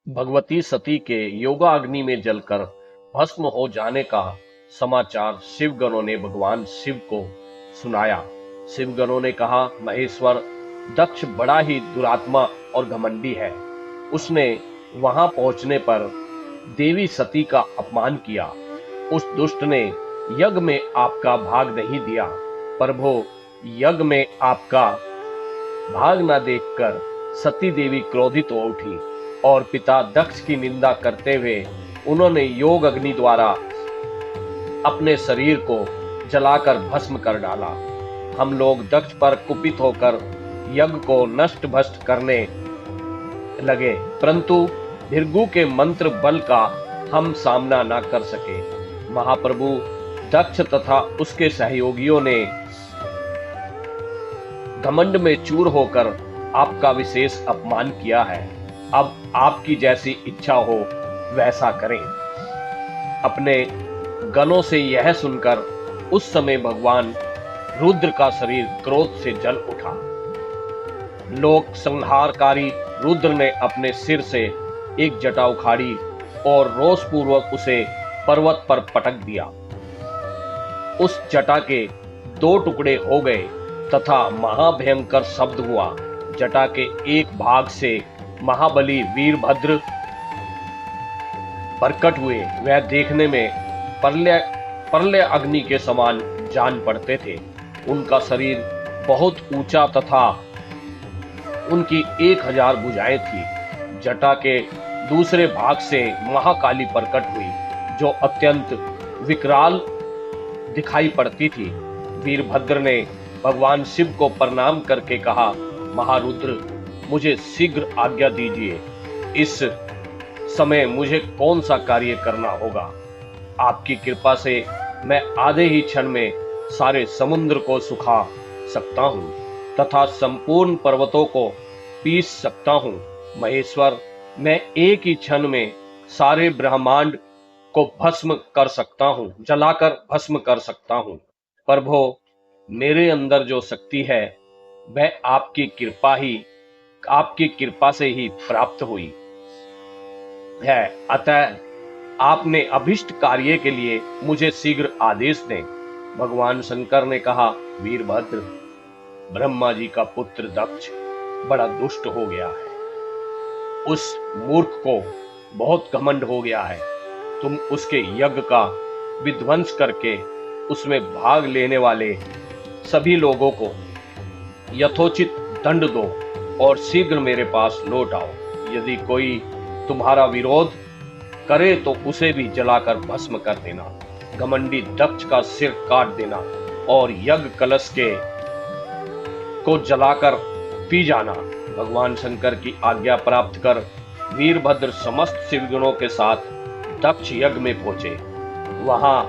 भगवती सती के योगाग्नि में जलकर भस्म हो जाने का समाचार शिवगणों ने भगवान शिव को सुनाया। शिवगणों ने कहा, महेश्वर, दक्ष बड़ा ही दुरात्मा और घमंडी है। उसने वहां पहुंचने पर देवी सती का अपमान किया। उस दुष्ट ने यज्ञ में आपका भाग नहीं दिया। प्रभो, यज्ञ में आपका भाग न देखकर सती देवी क्रोधित हो उठी और पिता दक्ष की निंदा करते हुए उन्होंने योग अग्नि द्वारा अपने शरीर को जलाकर भस्म कर डाला। हम लोग दक्ष पर कुपित होकर यज्ञ को नष्ट भ्रष्ट करने लगे, परंतु भृगु के मंत्र बल का हम सामना न कर सके। महाप्रभु, दक्ष तथा उसके सहयोगियों ने घमंड में चूर होकर आपका विशेष अपमान किया है। अब आपकी जैसी इच्छा हो वैसा करें। अपने गणों से यह सुनकर उस समय भगवान रुद्र का शरीर क्रोध से जल उठा। लोक संहारकारी रुद्र ने अपने सिर से एक जटा उखाड़ी और रोषपूर्वक उसे पर्वत पर पटक दिया। उस जटा के दो टुकड़े हो गए तथा महाभयंकर शब्द हुआ। जटा के एक भाग से महाबली वीरभद्र प्रकट हुए। वह देखने में प्रलय अग्नि के समान जान पड़ते थे। उनका शरीर बहुत ऊंचा तथा उनकी 1000 भुजाएं थी। जटा के दूसरे भाग से महाकाली प्रकट हुई, जो अत्यंत विकराल दिखाई पड़ती थी। वीरभद्र ने भगवान शिव को प्रणाम करके कहा, महारुद्र, मुझे शीघ्र आज्ञा दीजिए। इस समय मुझे कौन सा कार्य करना होगा? आपकी कृपा से मैं आधे ही क्षण में सारे समुद्र को सुखा सकता हूँ तथा संपूर्ण पर्वतों को पीस सकता हूँ। महेश्वर, मैं एक ही क्षण में सारे ब्रह्मांड को भस्म कर सकता हूँ, जलाकर भस्म कर सकता हूँ। प्रभो, मेरे अंदर जो शक्ति है वह आपकी कृपा से ही प्राप्त हुई है। अतः आपने अभिष्ट कार्य के लिए मुझे शीघ्र आदेश दें। भगवान शंकर ने कहा, वीरभद्र, ब्रह्मा जी का पुत्र दक्ष बड़ा दुष्ट हो गया है। उस मूर्ख को बहुत घमंड हो गया है। तुम उसके यज्ञ का विध्वंस करके उसमें भाग लेने वाले सभी लोगों को यथोचित दंड दो और शीघ्र मेरे पास लौट आओ। यदि कोई तुम्हारा विरोध करे तो उसे भी जलाकर भस्म कर देना। घमंडी दक्ष का सिर काट देना और यज्ञ कलश को जलाकर पी जाना। भगवान शंकर की आज्ञा प्राप्त कर वीरभद्र समस्त शिवगणों के साथ दक्ष यज्ञ में पहुंचे। वहां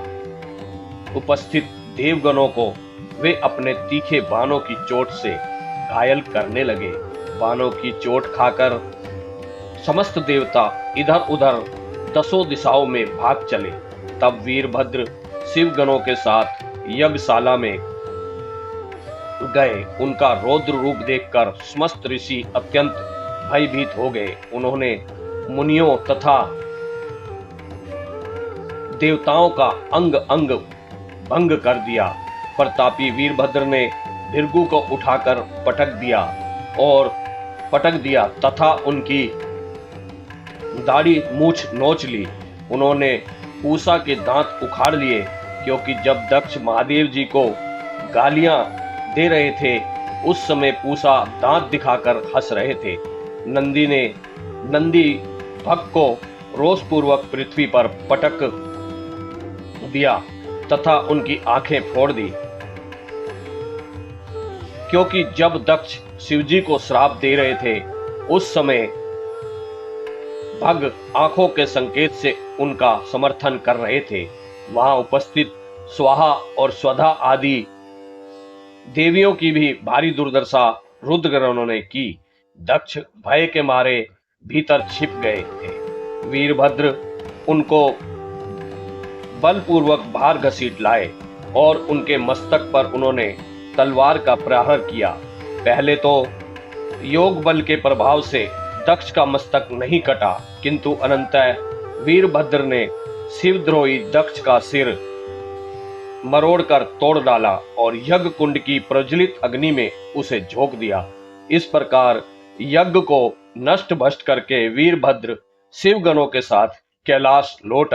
उपस्थित देवगणों को वे अपने तीखे बाणों की चोट से घायल करने लगे। बाणों की चोट खाकर समस्त देवता इधर उधर दसों दिशाओं में भाग चले। तब वीरभद्र शिवगणों के साथ यज्ञशाला में गए। उनका रौद्र रूप देखकर समस्त ऋषि अत्यंत भयभीत हो गए। उन्होंने मुनियों तथा देवताओं का अंग अंग भंग कर दिया। प्रतापी वीरभद्र ने भृगु को उठाकर पटक दिया तथा उनकी दाढ़ी मूछ नोच ली। उन्होंने पूषा के दांत उखाड़ लिए, क्योंकि जब दक्ष महादेव जी को गालियां दे रहे थे उस समय पूषा दांत दिखाकर हंस रहे थे। नंदी भग को रोषपूर्वक पृथ्वी पर पटक दिया तथा उनकी आंखें फोड़ दी, क्योंकि जब दक्ष शिवजी को श्राप दे रहे थे उस समय भग आंखों के संकेत से उनका समर्थन कर रहे थे। वहां उपस्थित स्वाहा और स्वधा आदि देवियों की भी भारी दुर्दशा रुद्रगणों ने की। दक्ष भय के मारे भीतर छिप गए थे। वीरभद्र उनको बलपूर्वक बाहर घसीट लाए और उनके मस्तक पर उन्होंने तलवार का प्रहार किया। पहले तो योग बल के प्रभाव से दक्ष का मस्तक नहीं कटा, किंतु अनंतः वीरभद्र ने शिवद्रोही दक्ष का सिर मरोड़कर तोड़ डाला और यज्ञ कुंड की प्रज्वलित अग्नि में उसे झोंक दिया। इस प्रकार यज्ञ को नष्ट भ्रष्ट करके वीरभद्र शिवगणों के साथ कैलाश लौट आए।